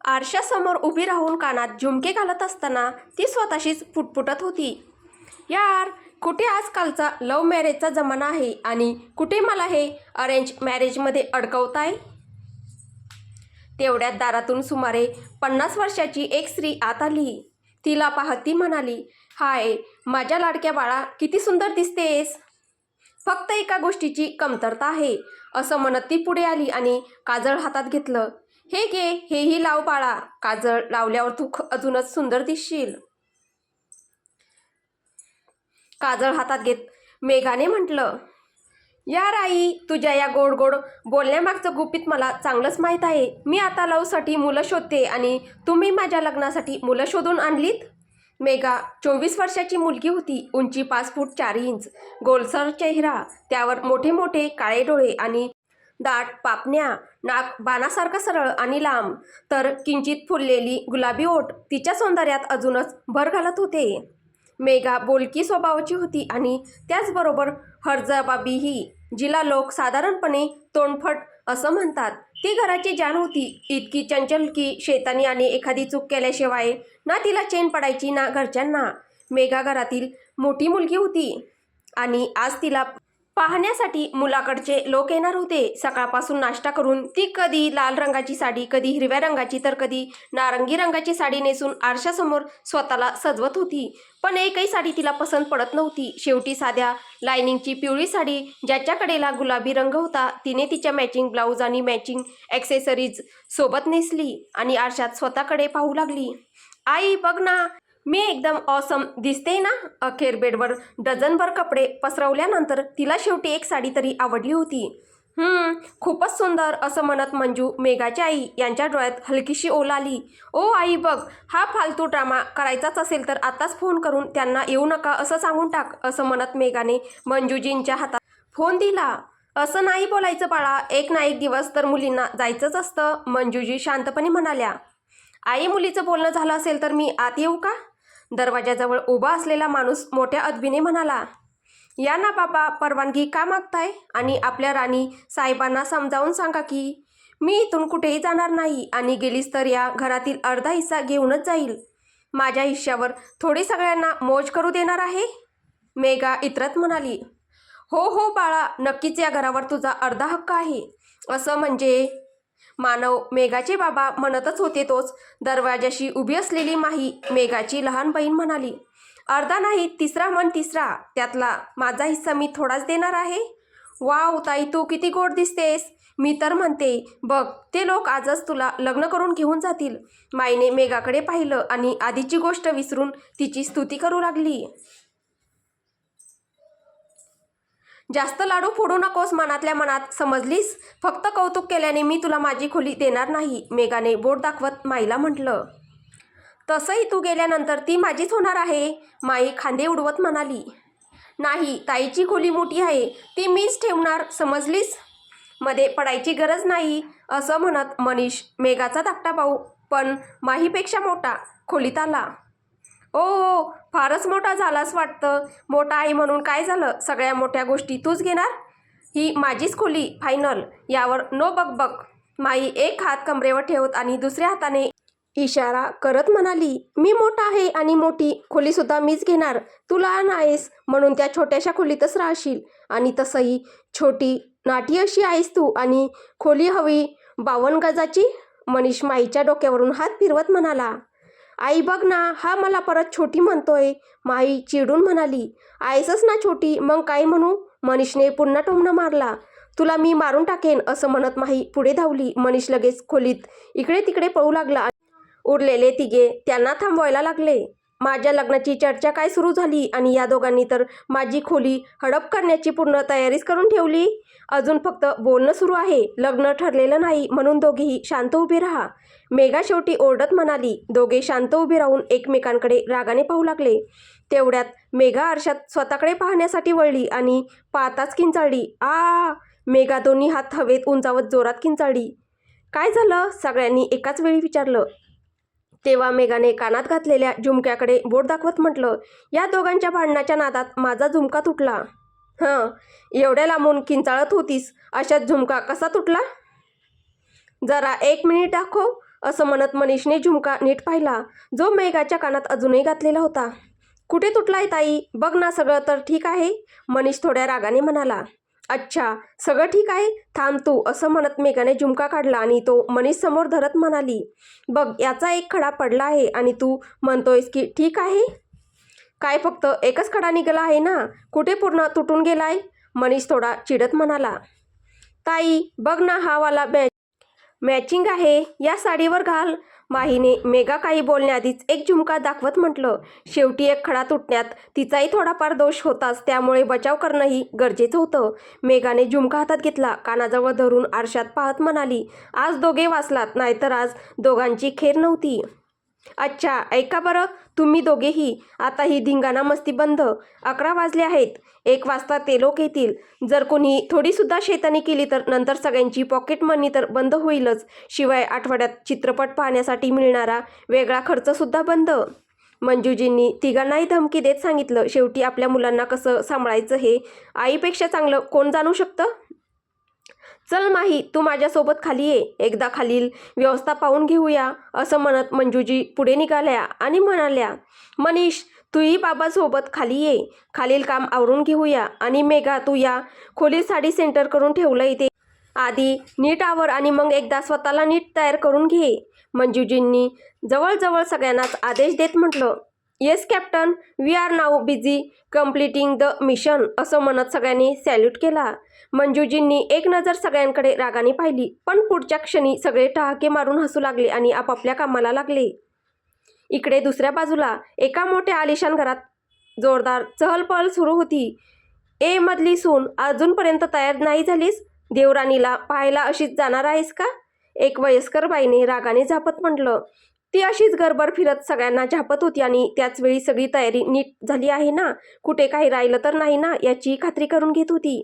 आरशासमोर उभी राहून कानात झुमके घालत असताना ती स्वतःशीच पुटपुटत होती, यार कुठे आजकालचा लव्ह मॅरेजचा जमाना आहे आणि कुठे मला हे अरेंज मॅरेजमध्ये अडकवताय. तेवढ्यात दारातून सुमारे 50 वर्षाची एक स्त्री आत आली. तिला पाहत ती म्हणाली, हाय माझ्या लाडक्या बाळा, किती सुंदर दिसतेस. फक्त एका गोष्टीची कमतरता आहे, असं म्हणत ती पुढे आली आणि काजळ हातात घेतलं. हे घे, हेही लाव बाळा, काजळ लावल्यावर तू अजूनच सुंदर दिसशील. काजळ हातात घेत मेघाने म्हटलं, यार आई, तुझ्या या गोड गोड बोलण्यामागचं गुपित मला चांगलंच माहीत आहे. मी आता लव्हसाठी मुलं शोधते आणि तुम्ही माझ्या लग्नासाठी मुलं शोधून आणलीत. मेघा 24 वर्षाची मुलगी होती. उंची 5 फूट 4 इंच, गोलसर चेहरा, त्यावर मोठे मोठे काळे डोळे आणि दाट पापण्या, नाक बाणासारखं सरळ आणि लांब, तर किंचित फुललेली गुलाबी ओठ तिच्या सौंदर्यात अजूनच भर घालत होते. मेघा बोलकी स्वभावाची होती आणि त्याचबरोबर हरजबाबीही, जिला लोक साधारणपणे तोंडफट असं म्हणतात. ती घराची जान होती, इतकी चंचल की शैतानी आणि एखादी चूक केल्याशिवाय ना तिला चैन पडायची ना घरच्यांना. मेघा घरातील मोठी मुलगी होती आणि आज तिला पाहण्यासाठी मुलाकडचे लोक येणार होते. सकाळपासून नाश्ता करून ती कधी लाल रंगाची साडी, कधी हिरव्या रंगाची, तर कधी नारंगी रंगाची साडी नेसून आरशासमोर स्वतःला सजवत होती. पण एकही साडी तिला पसंत पडत नव्हती. शेवटी साध्या लायनिंगची पिवळी साडी, ज्याच्या कडेला गुलाबी रंग होता, तिने तिच्या मॅचिंग ब्लाऊज आणि मॅचिंग ॲक्सेसरीज सोबत नेसली आणि आरशात स्वतःकडे पाहू लागली. आई बघ ना, मी एकदम ऑसम दिसते ना. अखेर बेडवर डझनभर कपडे पसरवल्यानंतर तिला शेवटी एक साडी तरी आवडली होती. खूपच सुंदर, असं म्हणत मंजू, मेघाची आई, यांच्या डोळ्यात हलकीशी ओल आली. ओ आई बघ, हा फालतू ड्रामा करायचाच असेल तर आताच फोन करून त्यांना येऊ नका असं सांगून टाक. असं म्हणत मेघाने मंजूजींच्या हातात फोन दिला. असं नाही बोलायचं बाळा, एक ना एक दिवस तर मुलींना जायचंच असतं. मंजूजी शांतपणे म्हणाल्या. आई, मुलीचं बोलणं झालं असेल तर मी आत येऊ का? दरवाजाजवळ उभा असलेला माणूस मोठ्या अदबीने म्हणाला. या ना बाबा, परवानगी का मागताय? आणि आपल्या राणी साहेबांना समजावून सांगा की मी इथून कुठेही जाणार नाही आणि गेलीच तर या घरातील अर्धा हिस्सा घेऊनच जाईल. माझ्या हिश्श्यावर थोडी सगळ्यांना मौज करू देणार आहे. मेघा इतरत म्हणाली. हो हो बाळा, नक्कीच या घरावर तुझा अर्धा हक्क आहे. असं म्हणजे? मानव मेघाचे बाबा म्हणतच होते तोच दरवाजाशी उभी असलेली माही, मेघाची लहान बहीण, म्हणाली. अर्धा नाही, तिसरा म्हण तिसरा. त्यातला माझा हिस्सा मी थोडाच देणार आहे. वाव ताई, तू किती गोड दिसतेस. मी तर म्हणते बघ, ते लोक आजच तुला लग्न करून घेऊन जातील. माईने मेघाकडे पाहिलं आणि आधीची गोष्ट विसरून तिची स्तुती करू लागली. जास्त लाडू फोडू नकोस मनातल्या मनात, समजलीस? फक्त कौतुक केल्याने मी तुला माझी खोली देणार नाही. मेघाने बोट दाखवत माईला म्हटलं. तसंही तू गेल्यानंतर ती माझीच होणार आहे. माई खांदे उडवत म्हणाली. नाही, ताईची खोली मोठी आहे, ती मीच ठेवणार, समजलीस? मध्ये पडायची गरज नाही. असं म्हणत मनीष, मेघाचा धाकटा भाऊ पण माहीपेक्षा मोठा, खोलीत आला. ओ, फारच मोठा झालास वाटतं. मोठा आहे म्हणून काय झालं, सगळ्या मोठ्या गोष्टी तूच घेणार. ही माझीच खोली, फायनल, यावर नो बकबक. माई एक हात कमरेवर ठेवत आणि दुसऱ्या हाताने इशारा करत म्हणाली. मी मोठा आहे आणि मोठी खोलीसुद्धा मीच घेणार. तू लहान आहेस म्हणून त्या छोट्याशा खोलीतच राहशील. आणि तसंही छोटी नाटी अशी आहेस तू, आणि खोली हवी 52 गजाची. मनीष माईच्या डोक्यावरून हात फिरवत म्हणाला. आई बघ ना, हा मला परत छोटी म्हणतोय. माई चिडून म्हणाली. आहेसच ना छोटी, मग काय म्हणू? मनीषने पुन्हा टोमणा मारला. तुला मी मारून टाकेन. असं म्हणत माही पुढे धावली. मनीष लगेच खोलीत इकडे तिकडे पळू लागला. उरलेले तिघे त्यांना थांबवायला लागले. माझ्या लग्नाची चर्चा काय सुरू झाली आणि या दोघांनी तर माझी खोली हडप करण्याची पूर्ण तयारीच करून ठेवली. अजून फक्त बोलणं सुरू आहे, लग्न ठरलेलं नाही, म्हणून दोघेही शांत उभे राहा. मेघा शेवटी ओरडत म्हणाली. दोघे शांत उभे राहून एकमेकांकडे रागाने पाहू लागले. तेवढ्यात मेघा आरशात स्वतःकडे पाहण्यासाठी वळली आणि पाहताच किंचाळली. आ! मेघा दोन्ही हात हवेत उंचावत जोरात किंचाळली. काय झालं? सगळ्यांनी एकाच वेळी विचारलं. तेव्हा मेघाने कानात घातलेल्या झुमक्याकडे बोट दाखवत म्हटलं. या दोघांच्या भांडणाच्या नादात माझा झुमका तुटला. एवढ्या लांबून किंचाळत होतीस, अशात झुमका कसा तुटला? जरा 1 मिनिट दाखव. असं म्हणत मनीषने झुमका नीट पाहिला, जो मेघाच्या कानात अजूनही घातलेला होता. कुठे तुटलाय ताई, बघ ना, सगळं तर ठीक आहे, मनीष थोड्या रागाने म्हणाला. अच्छा, सगळं ठीक आहे, थांब तू, असं म्हणत मेघाने झुमका काढला आणि तो मनीष समोर धरत म्हणाली, बघ, याचा एक खडा पडला आहे आणि तू म्हणतोयस की ठीक आहे. काय फक्त एकच खडा निघाला आहे ना, कुठे पूर्ण तुटून गेलाय? मनीष थोडा चिडत म्हणाला. ताई बघ ना, हा वाला मॅचिंग आहे, या साडीवर घाल. माहीने मेघा काही बोलण्याआधीच एक झुमका दाखवत म्हटलं. शेवटी एक खडा तुटण्यात तिचाही थोडाफार दोष होताच, त्यामुळे बचाव करणंही गरजेचं होतं. मेघाने झुमका हातात घेतला, कानाजवळ धरून आरशात पाहत म्हणाली, आज दोघे वाचलात, नाहीतर आज दोघांची खेर नव्हती. अच्छा, ऐका बरं तुम्ही दोघेही, आता ही धिंगाणा मस्ती बंद. 11 वाजले आहेत, 1 वाजता ते लोक येतील. जर कोणी थोडीसुद्धा शैतानी केली तर नंतर सगळ्यांची पॉकेट मनी तर बंद होईलच, शिवाय आठवड्यात चित्रपट पाहण्यासाठी मिळणारा वेगळा खर्चसुद्धा बंद. मंजूजींनी तिघांनाही धमकी देत सांगितलं. शेवटी आपल्या मुलांना कसं सांभाळायचं हे आईपेक्षा चांगलं कोण जाणू शकतं. चल माही, तू माझ्यासोबत खाली ये, एकदा खालील व्यवस्था पाहून घेऊया, असं म्हणत मंजूजी पुढे निघाल्या आणि म्हणाल्या, मनीष तूही बाबासोबत खाली ये, खालील काम आवरून घेऊया. आणि मेघा, तू या खोलीत साडी सेंटर करून ठेवलंय ते आधी नीट आवर आणि मग एकदा स्वतःला नीट तयार करून घे. मंजूजींनी जवळजवळ सगळ्यांनाच आदेश देत म्हटलं. Yes captain, we are now busy completing the mission, असं म्हणत सगळ्यांनी सॅल्यूट केला. मंजूजींनी एक नजर सगळ्यांकडे रागाने पाहिली, पण पुढच्या क्षणी सगळे ठहाके मारून हसू लागले आणि आपापल्या कामाला लागले. इकडे दुसऱ्या बाजूला एका मोठ्या आलिशान घरात जोरदार चहलपहल सुरू होती. ए मधली सून, अजूनपर्यंत तयार नाही झालीस? देवराणीला पाहायला अशीच जाणार आहेस का? एक वयस्कर बाईने रागाने झापत म्हटलं. ती अशीच गरबर फिरत सगळ्यांना झापत होती आणि त्याचवेळी सगळी तयारी नीट झाली आहे ना, कुठे काही राहिलं तर नाही ना, याची खात्री करून घेत होती.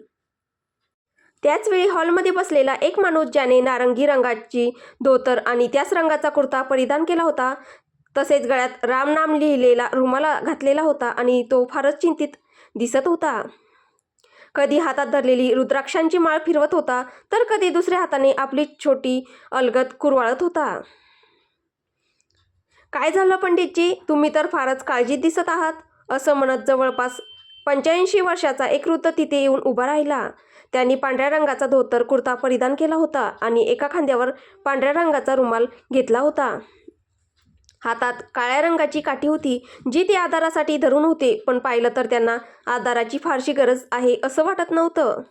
त्याचवेळी हॉलमध्ये बसलेला एक माणूस, ज्याने नारंगी रंगाची धोतर आणि त्याच रंगाचा कुर्ता परिधान केला होता, तसेच गळ्यात राम नाम लिहिलेला रुमाल घातलेला होता आणि तो फारच चिंतित दिसत होता. कधी हातात धरलेली रुद्राक्षांची माळ फिरवत होता, तर कधी दुसऱ्या हाताने आपली छोटी अलगद कुरवाळत होता. काय झालं पंडितजी, तुम्ही तर फारच काळजीत दिसत आहात, असं म्हणत जवळपास 85 वर्षाचा एक वृद्ध तिथे येऊन उभा राहिला. त्यांनी पांढऱ्या रंगाचा धोतर कुर्ता परिधान केला होता आणि एका खांद्यावर पांढऱ्या रंगाचा रुमाल घेतला होता. हातात काळ्या रंगाची काठी होती, जी ते आधारासाठी धरून होते, पण पाहिलं तर त्यांना आधाराची फारशी गरज आहे असं वाटत नव्हतं.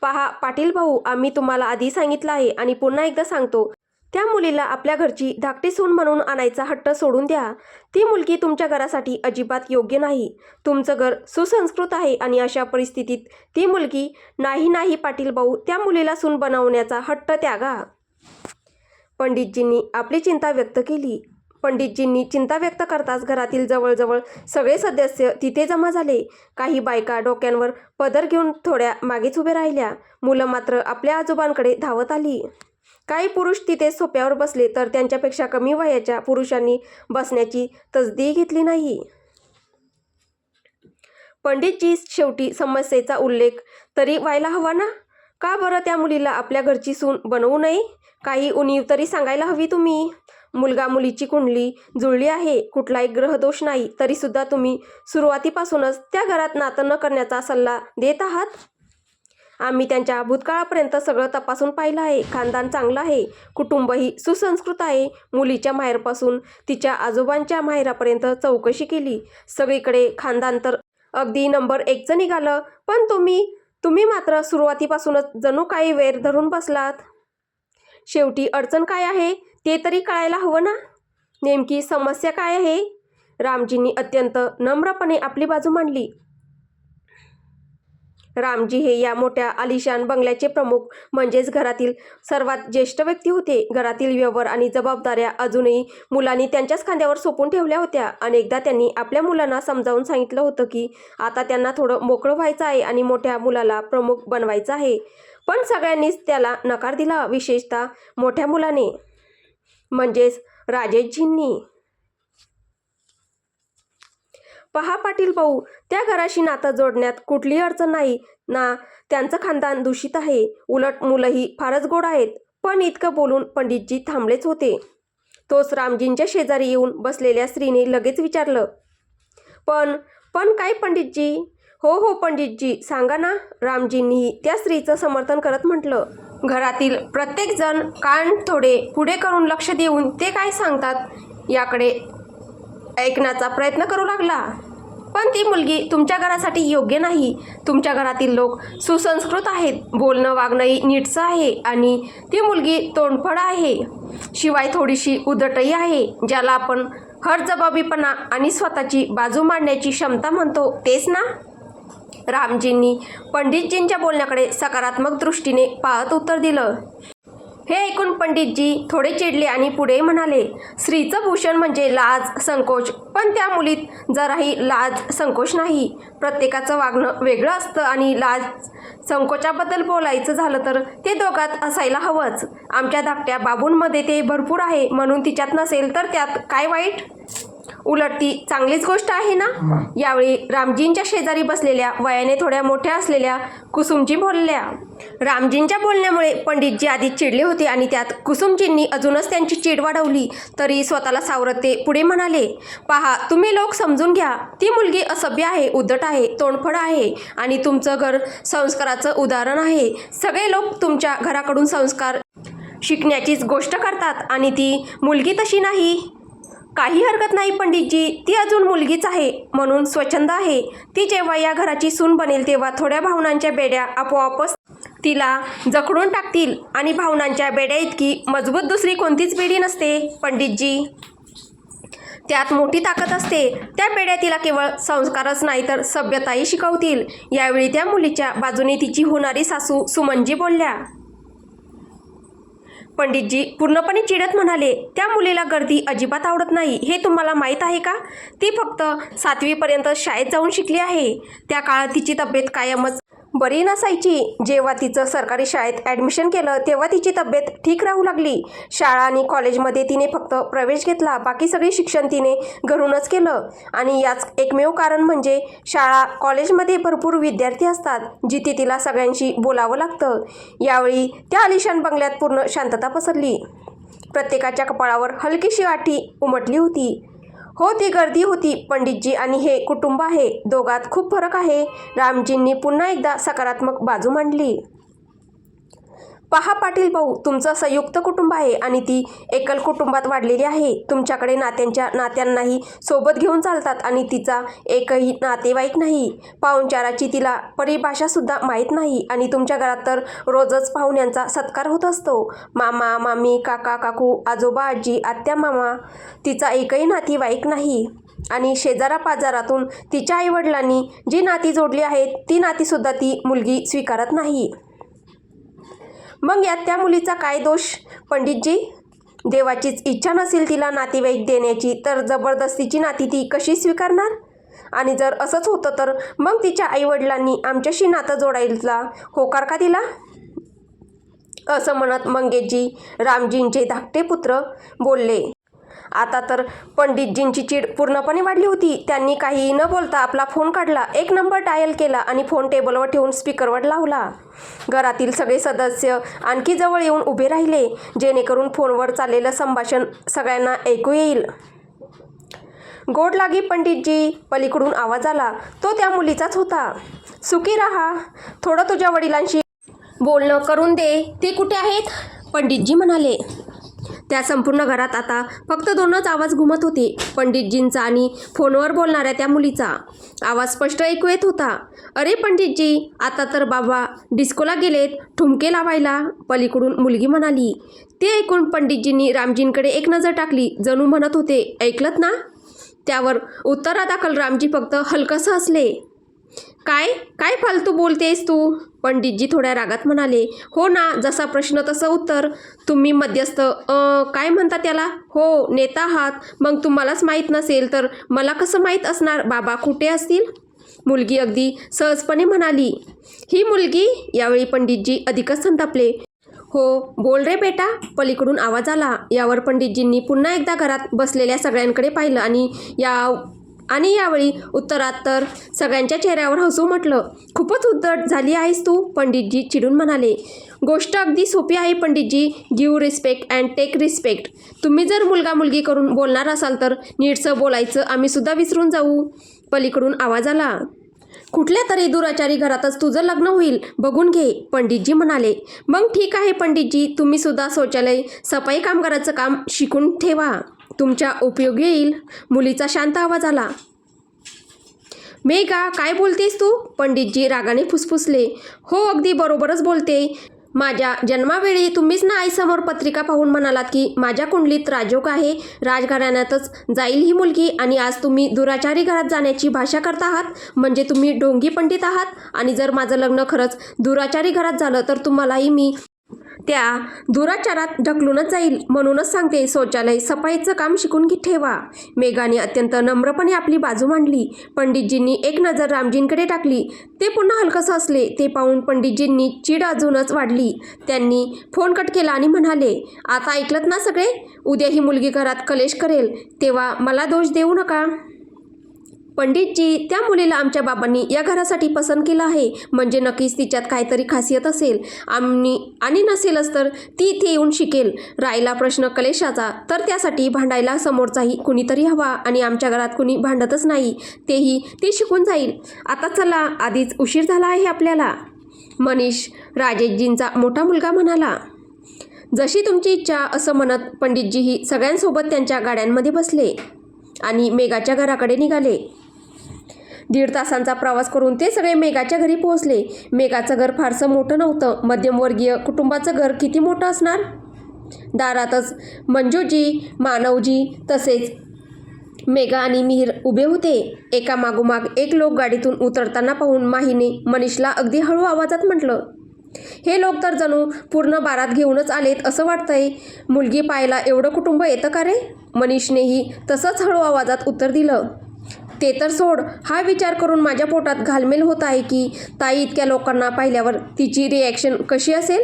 पहा पाटील भाऊ, आम्ही तुम्हाला आधी सांगितलं आहे आणि पुन्हा एकदा सांगतो, त्या मुलीला आपल्या घरची धाकटी सून म्हणून आणायचा हट्ट सोडून द्या. ती मुलगी तुमच्या घरासाठी अजिबात योग्य नाही. तुमचं घर सुसंस्कृत आहे आणि अशा परिस्थितीत ती मुलगी नाही पाटील भाऊ, त्या मुलीला सून बनवण्याचा हट्ट त्यागा. पंडितजींनी आपली चिंता व्यक्त केली. पंडितजींनी चिंता व्यक्त करताच घरातील जवळजवळ सगळे सदस्य तिथे जमा झाले. काही बायका डोक्यांवर पदर घेऊन थोड्या मागेच उभे राहिल्या. मुलं मात्र आपल्या आजोबांकडे धावत आली. काही पुरुष तिथे सोप्यावर बसले, तर त्यांच्यापेक्षा कमी वयाच्या पुरुषांनी बसण्याची तसदी घेतली नाही. पंडितजी, शेवटी समस्येचा उल्लेख तरी व्हायला हवा ना? का बरं त्या मुलीला आपल्या घरची सून बनवू नये? काही उणीव तरी सांगायला हवी तुम्ही. मुलगा मुलीची कुंडली जुळली आहे, कुठलाही ग्रहदोष नाही, तरीसुद्धा तुम्ही सुरुवातीपासूनच त्या घरात नातं न करण्याचा सल्ला देत आहात. आम्ही त्यांच्या भूतकाळापर्यंत सगळं तपासून पाहिलं आहे. खानदान चांगलं आहे, कुटुंबही सुसंस्कृत आहे. मुलीच्या माहेरपासून तिच्या आजोबांच्या माहेरापर्यंत चौकशी केली. सगळीकडे खानदान तर अगदी नंबर 1चं निघालं, पण तुम्ही मात्र सुरुवातीपासूनच जणू काही वैर धरून बसलात. शेवटी अडचण काय आहे ते तरी कळायला हवं ना? नेमकी समस्या काय आहे? रामजींनी अत्यंत नम्रपणे आपली बाजू मांडली. रामजी हे या मोठ्या आलिशान बंगल्याचे प्रमुख, म्हणजेच घरातील सर्वात ज्येष्ठ व्यक्ती होते. घरातील व्यवहार आणि जबाबदाऱ्या अजूनही मुलांनी त्यांच्याच खांद्यावर सोपवून ठेवल्या होत्या. अनेकदा त्यांनी आपल्या मुलांना समजावून सांगितलं होतं की आता त्यांना थोडं मोकळं व्हायचं आहे आणि मोठ्या मुलाला प्रमुख बनवायचं आहे, पण सगळ्यांनीच त्याला नकार दिला, विशेषतः मोठ्या मुलाने, म्हणजेच राजेशजींनी. पहा पाटील भाऊ, त्या घराशी नातं जोडण्यात कुठलीही अडचण नाही ना. त्यांचं खानदान दूषित आहे, उलट मुलंही फारच गोड आहेत. पण इतकं बोलून पंडितजी थांबलेच होते. तोच रामजींच्या शेजारी येऊन बसलेल्या स्त्रीने लगेच विचारलं, पण पण काय पंडितजी? हो पंडितजी, सांगा ना. रामजींनीही त्या स्त्रीचं समर्थन करत म्हटलं. घरातील प्रत्येकजण कान थोडे पुढे करून लक्ष देऊन ते काय सांगतात याकडे ऐकण्याचा प्रयत्न करू लागला. पण ती मुलगी तुमच्या घरासाठी योग्य नाही. तुमच्या घरातील लोक सुसंस्कृत आहेत, बोलणं वागणंही नीटचं आहे आणि ती मुलगी तोंडफळ आहे, शिवाय थोडीशी उद्धटही आहे. ज्याला आपण हरजबाबीपणा आणि स्वतःची बाजू मांडण्याची क्षमता म्हणतो तेच ना. रामजींनी पंडितजींच्या बोलण्याकडे सकारात्मक दृष्टीने पाहत उत्तर दिलं. हे ऐकून पंडितजी थोडे चिडले आणि पुढे म्हणाले, स्त्रीचं भूषण म्हणजे लाज संकोच, पण त्या मुलीत जराही लाज संकोच नाही. प्रत्येकाचं वागणं वेगळं असतं आणि लाज संकोचाबद्दल बोलायचं झालं तर ते दोघात असायला हवंच. आमच्या धाकट्या बाबूंमध्ये ते भरपूर आहे, म्हणून तिच्यात नसेल तर त्यात काय वाईट? उलट ती चांगलीच गोष्ट आहे ना. यावेळी रामजींच्या शेजारी बसलेल्या वयाने थोड्या मोठ्या असलेल्या कुसुमजी बोलल्या. रामजींच्या बोलण्यामुळे पंडितजी आधी चिडले होते आणि त्यात कुसुमजींनी अजूनच त्यांची चीड वाढवली. तरी स्वतःला सावरत ते पुढे म्हणाले, पहा तुम्ही लोक समजून घ्या. ती मुलगी असभ्य आहे, उद्धट आहे, तोंडफळ आहे आणि तुमचं घर संस्काराचं उदाहरण आहे. सगळे लोक तुमच्या घराकडून संस्कार शिकण्याचीच गोष्ट करतात आणि ती मुलगी तशी नाही. काही हरकत नाही पंडितजी, ती अजून मुलगीच आहे म्हणून स्वच्छंद आहे. ती जेव्हा या घराची सून बनेल तेव्हा थोड्या भावनांच्या बेड्या आपोआपच तिला जखडून टाकतील आणि भावनांच्या बेड्या इतकी मजबूत दुसरी कोणतीच बेडी नसते पंडितजी. त्यात मोठी ताकद असते. त्या बेड्या तिला केवळ संस्कारच नाही तर सभ्यताही शिकवतील. यावेळी त्या मुलीच्या बाजूने तिची होणारी सासू सुमनजी बोलल्या. पंडितजी पूर्णपणे चिडत म्हणाले, त्या मुलीला गर्दी अजिबात आवडत नाही, हे तुम्हाला माहीत आहे का? ती फक्त 7वीपर्यंत शाळेत जाऊन शिकली आहे. त्या काळात तिची तब्येत कायमच बरी नसायची. जेव्हा तिचं सरकारी शाळेत ॲडमिशन केलं तेव्हा तिची तब्येत ठीक राहू लागली. शाळा आणि कॉलेजमध्ये तिने फक्त प्रवेश घेतला, बाकी सगळे शिक्षण तिने घरूनच केलं. आणि याच एकमेव कारण म्हणजे शाळा कॉलेजमध्ये भरपूर विद्यार्थी असतात, जिथे तिला सगळ्यांशी बोलावं लागतं. यावेळी त्या आलिशान बंगल्यात पूर्ण शांतता पसरली. प्रत्येकाच्या कपाळावर हलकीशी आठी उमटली होती. हो, ती गर्दी होती पंडितजी आणि हे कुटुंब आहे, दोघात खूप फरक आहे. रामजींनी पुन्हा एकदा सकारात्मक बाजू मांडली. पहा पाटील भाऊ, तुमचं संयुक्त कुटुंब आहे आणि ती एकल कुटुंबात वाढलेली आहे. तुमच्याकडे नात्यांनाही सोबत घेऊन चालतात आणि तिचा एकही नातेवाईक नाही. पाहुणचाराची तिला परिभाषासुद्धा माहीत नाही आणि तुमच्या घरात तर रोजच पाहुण्यांचा सत्कार होत असतो. मामा मामी, काका काकू, आजोबा आजी, आत्या मामा. तिचा एकही नातेवाईक नाही आणि शेजारापाजारातून तिच्या आईवडिलांनी जी नाती जोडली आहेत ती नातीसुद्धा ती मुलगी स्वीकारत नाही. मग यात त्या मुलीचा काय दोष पंडितजी? देवाचीच इच्छा नसेल तिला नातेवाईक देण्याची तर जबरदस्तीची नाती ती कशी स्वीकारणार? आणि जर असंच होतं तर मग तिच्या आईवडिलांनी आमच्याशी नातं जोडायला होकार का दिला? असं म्हणत मंगेशजी, रामजींचे धाकटे पुत्र, बोलले. आता तर पंडितजींची चीड पूर्णपणे वाढली होती. त्यांनी काही न बोलता आपला फोन काढला, एक नंबर डायल केला आणि फोन टेबलवर ठेवून स्पीकरवर लावला. घरातील सगळे सदस्य आणखी जवळ येऊन उभे राहिले, जेणेकरून फोनवर चाललेलं संभाषण सगळ्यांना ऐकू येईल. गोड लागी पंडितजी, पलीकडून आवाज आला. तो त्या मुलीचाच होता. सुखी राहा, थोडं तुझ्या वडिलांशी बोलणं करून दे. ते कुठे आहेत? पंडितजी म्हणाले. त्या संपूर्ण घरात आता फक्त 2च आवाज घुमत होते, पंडितजींचा आणि फोनवर बोलणाऱ्या त्या मुलीचा. आवाज स्पष्ट ऐकू येत होता. अरे पंडितजी, आता तर बाबा डिस्कोला गेलेत ठुमके लावायला, पलीकडून मुलगी म्हणाली. ते ऐकून पंडितजींनी रामजींकडे एक नजर टाकली, जणू म्हणत होते, ऐकलत ना? त्यावर उत्तरादाखल रामजी फक्त हलकंसं हसले. काय फालतू बोलतेस तू? पंडितजी थोड्या रागात म्हणाले. हो ना, जसा प्रश्न तसं उत्तर. तुम्ही मध्यस्थ काय म्हणता त्याला? हो, नेता आहात. मग तुम्हालाच माहीत नसेल तर मला कसं माहीत असणार बाबा कुठे असतील? मुलगी अगदी सहजपणे म्हणाली. ही मुलगी? यावेळी पंडितजी अधिकच संतापले. हो, बोल रे बेटा, पलीकडून आवाज आला. यावर पंडितजींनी पुन्हा एकदा घरात बसलेल्या सगळ्यांकडे पाहिलं आणि आणि यावेळी उत्तरात तर सगळ्यांच्या चेहऱ्यावर हसू म्हटलं. खूपच उद्धट झाली आहेस तू, पंडितजी चिडून म्हणाले. गोष्ट अगदी सोपी आहे Panditji. Give respect and take respect. तुम्ही जर मुलगा मुलगी करून बोलणार असाल तर नीटसं बोलायचं आम्ही सुद्धा विसरून जाऊ. पलीकडून आवाज आला. कुठल्या तरी दुराचारी घरातच तुझं लग्न होईल, बघून घे, पंडितजी म्हणाले. मग ठीक आहे पंडितजी, तुम्ही सुद्धा शौचालय सफाई कामगाराचं काम शिकून ठेवा, तुमच्या उपयोगी येईल. मुलीचा शांत आवाज आला. मेघा, काय बोलतेस तू, पंडितजी रागाने फुसफुसले. हो, अगदी बरोबरच बोलते. माझ्या जन्मावेळी तुम्हीच ना आईसमोर पत्रिका पाहून म्हणालात की माझ्या कुंडलीत राजयोग आहे, राजघराण्यातच जाईल ही मुलगी, आणि आज तुम्ही दुराचारी घरात जाण्याची भाषा करता आहात. म्हणजे तुम्ही ढोंगी पंडित आहात. आणि जर माझं लग्न खरंच दुराचारी घरात झालं तर तुम्हालाही मी त्या दुराचारात ढकलूनच जाईल. म्हणूनच सांगते, शौचालय सफाईचं काम शिकून ठेवा. मेघाने अत्यंत नम्रपणे आपली बाजू मांडली. पंडितजींनी एक नजर रामजींकडे टाकली. ते पुन्हा हलकं हसले. ते पाहून पंडितजींनी चीड अजूनच वाढली. त्यांनी फोन कट केला आणि म्हणाले, आता ऐकलत ना सगळे, उद्या ही मुलगी घरात कलेश करेल तेव्हा मला दोष देऊ नका. पंडितजी, त्या मुलीला आमच्या बाबांनी या घरासाठी पसंत केलं आहे. म्हणजे नक्कीच तिच्यात काहीतरी खासियत असेल, आणि नसेलच तर ती इथे येऊन शिकेल. राहिला प्रश्न कलेशाचा, तर त्यासाठी भांडायला समोरचाही कुणीतरी हवा, आणि आमच्या घरात कुणी भांडतच नाही, तेही ती शिकून जाईल. आता चला, आधीच उशीर झाला आहे आपल्याला. मनीष, राजेशजींचा मोठा मुलगा, म्हणाला. जशी तुमची इच्छा, असं म्हणत पंडितजीही सगळ्यांसोबत त्यांच्या गाड्यांमध्ये बसले आणि मेघाच्या घराकडे निघाले. 1.5 तासांचा प्रवास करून ते सगळे मेघाच्या घरी पोहोचले. मेघाचं घर फारसं मोठं नव्हतं. मध्यमवर्गीय कुटुंबाचं घर किती मोठं असणार. दारातच मंजूजी, मानवजी तसेच मेघा आणि मिहीर उभे होते. एका मागोमाग एक लोक गाडीतून उतरताना पाहून माहीने मनीषला अगदी हळू आवाजात म्हटलं, हे लोक तर जणू पूर्ण बारात घेऊनच आलेत असं वाटतंय. मुलगी पाहायला एवढं कुटुंब येतं का रे. मनीषनेही तसंच हळू आवाजात उत्तर दिलं. ते तर सोड, हा विचार करून माझ्या पोटात घालमेल होत आहे की ताई इतक्या लोकांना पाहिल्यावर तिची रिॲक्शन कशी असेल.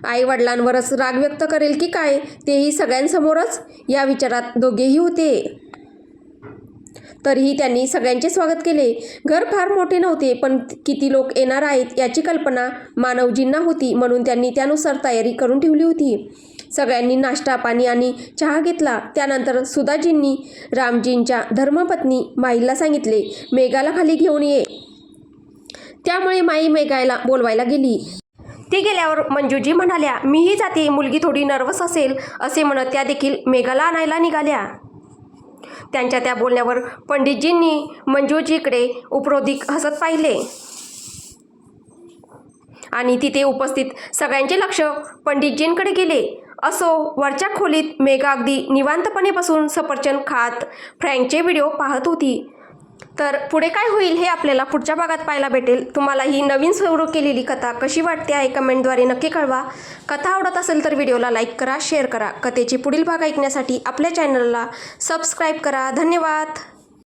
आईवडिलांवरच राग व्यक्त करेल की काय, तेही सगळ्यांसमोरच. या विचारात दोघेही होते. तरीही त्यांनी सगळ्यांचे स्वागत केले. घर फार मोठे नव्हते, पण किती लोक येणार आहेत याची कल्पना मानवजींना होती, म्हणून त्यांनी त्यानुसार तयारी करून ठेवली होती. सगळ्यांनी नाश्ता, पाणी आणि चहा घेतला. त्यानंतर सुधाजींनी रामजींच्या धर्मपत्नी माईला सांगितले, मेघाला खाली घेऊन ये. त्यामुळे माई मेघाला बोलवायला गेली. ती गेल्यावर मंजूजी म्हणाल्या, मीही जाते, मुलगी थोडी नर्वस असेल, असे म्हणत त्या देखील मेघाला आणायला निघाल्या. त्यांच्या त्या बोलण्यावर पंडितजींनी मंजूजीकडे उपरोधिक हसत पाहिले आणि तिथे उपस्थित सगळ्यांचे लक्ष पंडितजींकडे गेले. असो, वरच्या खोलीत मेघा अगदी निवांतपणे बसून सफरचंद खात फ्रँकचे व्हिडिओ पाहत होती. तर पुढे काय होईल हे आपल्याला पुढच्या भागात पाहायला भेटेल. तुम्हाला ही नवीन सुरू केलेली कथा कशी वाटते आहे कमेंटद्वारे नक्की कळवा. कथा आवडत असेल तर व्हिडिओला लाईक करा, शेअर करा. कथेचे पुढील भाग ऐकण्यासाठी आपल्या चॅनलला सबस्क्राईब करा. धन्यवाद.